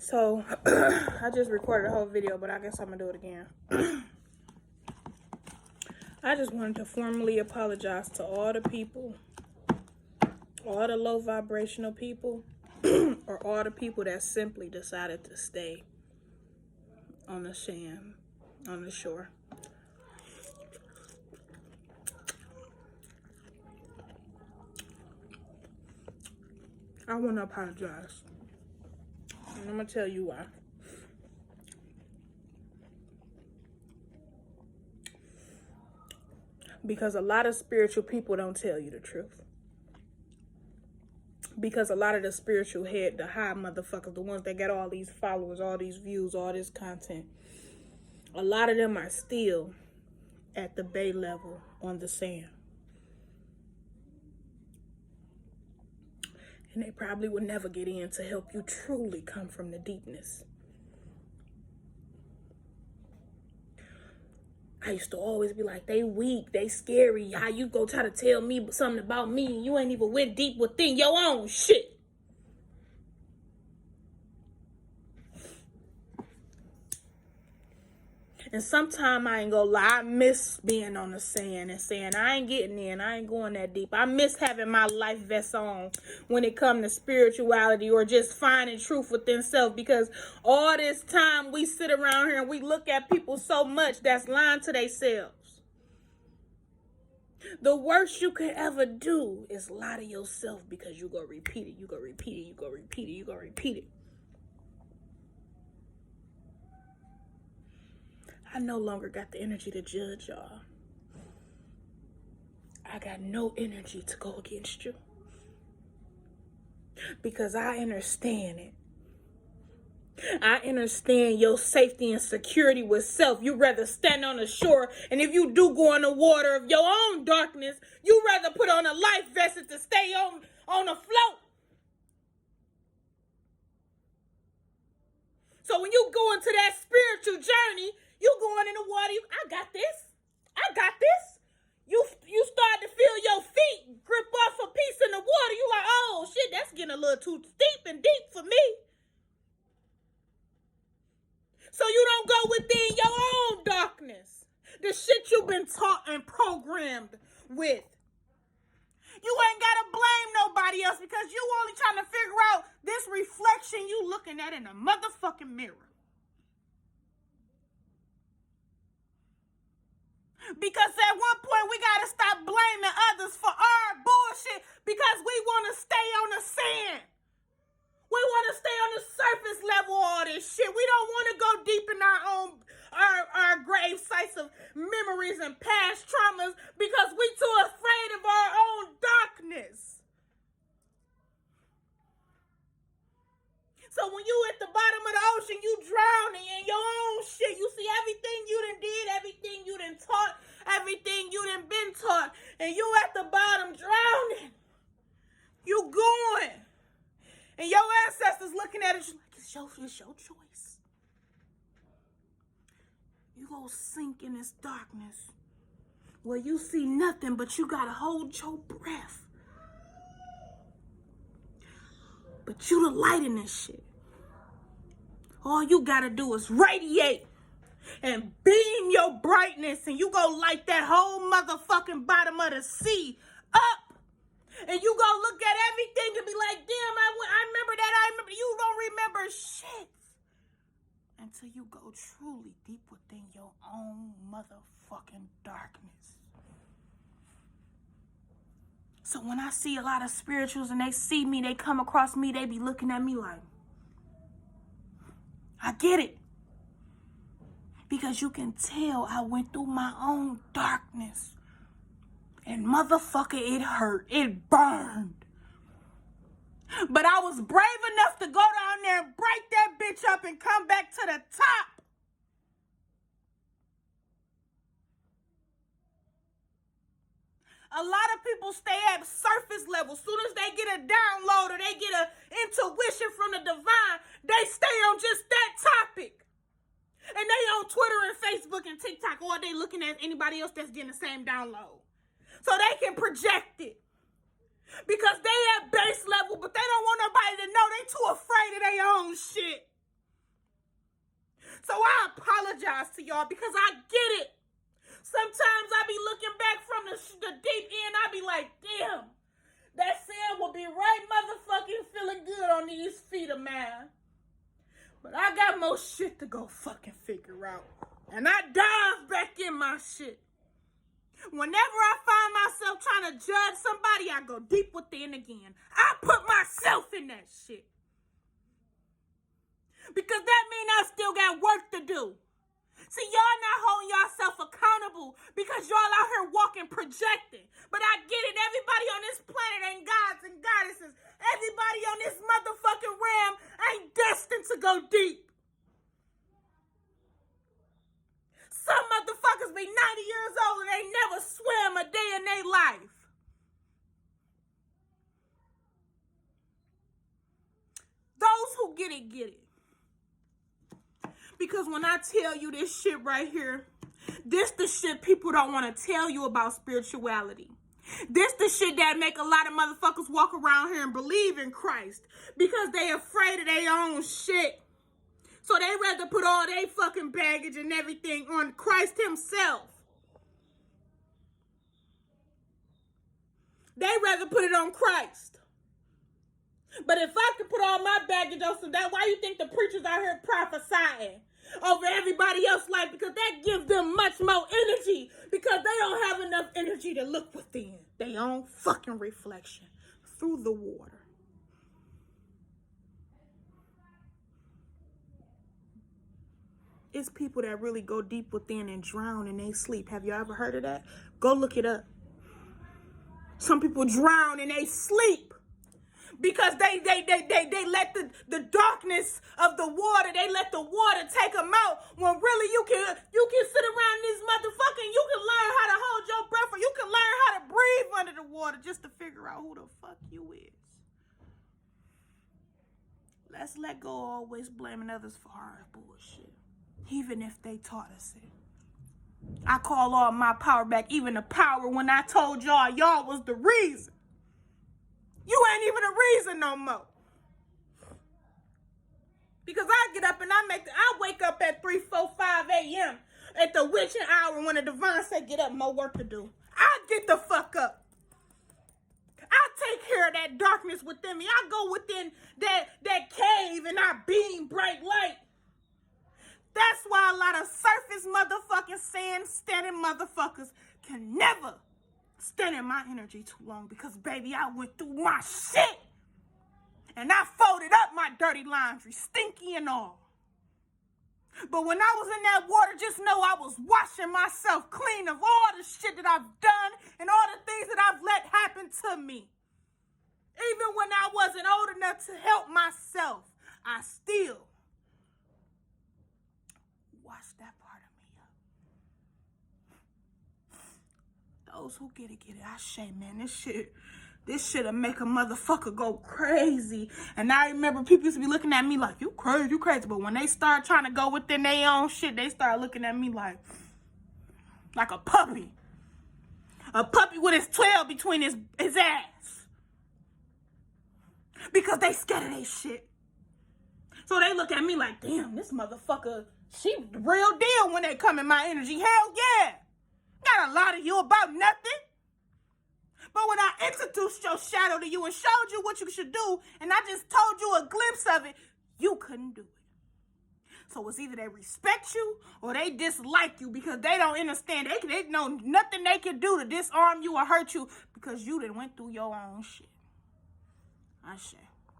So, I just recorded a whole video, but I guess I'm going to do it again. I just wanted to formally apologize to all the people, all the low vibrational people, or all the people that simply decided to stay on the sand, on the shore. I want to apologize. And I'm going to tell you why. Because a lot of spiritual people don't tell you the truth. Because a lot of the spiritual head, the high motherfuckers, the ones that got all these followers, all these views, all this content, a lot of them are still at the bay level on the sand. And they probably would never get in to help you truly come from the deepness. I used to always be like, they weak, they scary. How you go try to tell me something about me and you ain't even went deep within your own shit. And sometimes I ain't gonna lie, I miss being on the sand and saying, I ain't getting in, I ain't going that deep. I miss having my life vest on when it comes to spirituality or just finding truth within self. Because all this time we sit around here and we look at people so much that's lying to themselves. The worst you could ever do is lie to yourself because you go repeat it, you go repeat it, you go repeat it, you go repeat it. I no longer got the energy to judge y'all. I got no energy to go against you. Because I understand it. I understand your safety and security with self. You rather stand on the shore, and if you do go in the water of your own darkness, you rather put on a life vest to stay on afloat. So when you go into that spiritual journey, you going in the water, I got this. I got this. You start to feel your feet grip off a piece in the water. You like, oh shit, that's getting a little too steep and deep for me. So you don't go within your own darkness. The shit you've been taught and programmed with. You ain't got to blame nobody else because you only trying to figure out this reflection you looking at in a motherfucking mirror. Because at one point we got to stop blaming others for our bullshit because we want to stay on the sand. We want to stay on the surface level of all this shit. We don't want to go deep in our grave sites of memories and past traumas because we too afraid of our own darkness. So when you at the bottom of the ocean, you drowning in your own shit. You see everything you done did, everything you done taught, everything you done been taught, and you at the bottom drowning. You going. And your ancestors looking at it like, it's your choice. You gonna sink in this darkness where you see nothing, but you gotta hold your breath. But you the light in this shit. All you gotta do is radiate and beam your brightness, and you go light that whole motherfucking bottom of the sea up. And you go look at everything and be like, damn, I remember that. I remember. You don't remember shit until you go truly deep within your own motherfucking darkness. So when I see a lot of spirituals and they see me, they come across me, they be looking at me like, I get it. Because you can tell I went through my own darkness. And motherfucker, it hurt. It burned. But I was brave enough to go down there and break that bitch up and come back to the top. A lot of people stay at surface level. Soon as they get a download or they get an intuition from the divine, they stay on just that topic. And they on Twitter and Facebook and TikTok all day looking at anybody else that's getting the same download. So they can project it. Because they at base level, but they don't want nobody to know. They too afraid of their own shit. So I apologize to y'all because I get it. Sometimes I be looking back from the deep end. I be like, damn, that sand will be right motherfucking feeling good on these feet of mine. But I got more shit to go fucking figure out. And I dive back in my shit. Whenever I find myself trying to judge somebody, I go deep within again. I put myself in that shit. Because that means I still got work to do. See, y'all not holding yourself accountable because y'all out here walking projecting. But I get it. Everybody on this planet ain't gods and goddesses. Everybody on this motherfucking realm ain't destined to go deep. Some motherfuckers be 90 years old and they never swam a day in their life. Those who get it, get it. Because when I tell you this shit right here, this the shit people don't want to tell you about spirituality. This the shit that make a lot of motherfuckers walk around here and believe in Christ because they afraid of their own shit. So they rather put all their fucking baggage and everything on Christ himself. They rather put it on Christ. But if I could put all my baggage on some, that why you think the preachers out here prophesying over everybody else's life? Because that gives them much more energy. Because they don't have enough energy to look within their own fucking reflection through the water. It's people that really go deep within and drown in their sleep. Have you ever heard of that? Go look it up. Some people drown in their sleep because they let the darkness of the water, they let the water take them out. When really you can sit around this motherfucker and you can learn how to hold your breath, or you can learn how to breathe under the water just to figure out who the fuck you is. Let's let go of always blaming others for our bullshit. Even if they taught us it. I call all my power back, even the power when I told y'all was the reason. You ain't even the reason no more. Because I get up and I wake up at 3, 4, 5 a.m. at the witching hour when the divine say get up, more work to do. I get the fuck up. I take care of that darkness within me. I go within that cave and I beam bright light. That's why a lot of surface motherfucking sand standing motherfuckers can never stand in my energy too long because, baby, I went through my shit. And I folded up my dirty laundry, stinky and all. But when I was in that water, just know I was washing myself clean of all the shit that I've done and all the things that I've let happen to me. Even when I wasn't old enough to help myself, I still wash that part of me up. Those who get it, I say, man, this shit'll make a motherfucker go crazy. And I remember people used to be looking at me like, you crazy. But when they start trying to go within their own shit, they start looking at me like a puppy. A puppy with his tail between his ass. Because they scared of their shit. So they look at me like, damn, this motherfucker, she the real deal when they come in my energy. Hell yeah. Got a lot of you about nothing. But when I introduced your shadow to you and showed you what you should do, and I just told you a glimpse of it, you couldn't do it. So it's either they respect you or they dislike you because they don't understand. They know nothing they can do to disarm you or hurt you because you done went through your own shit. I say.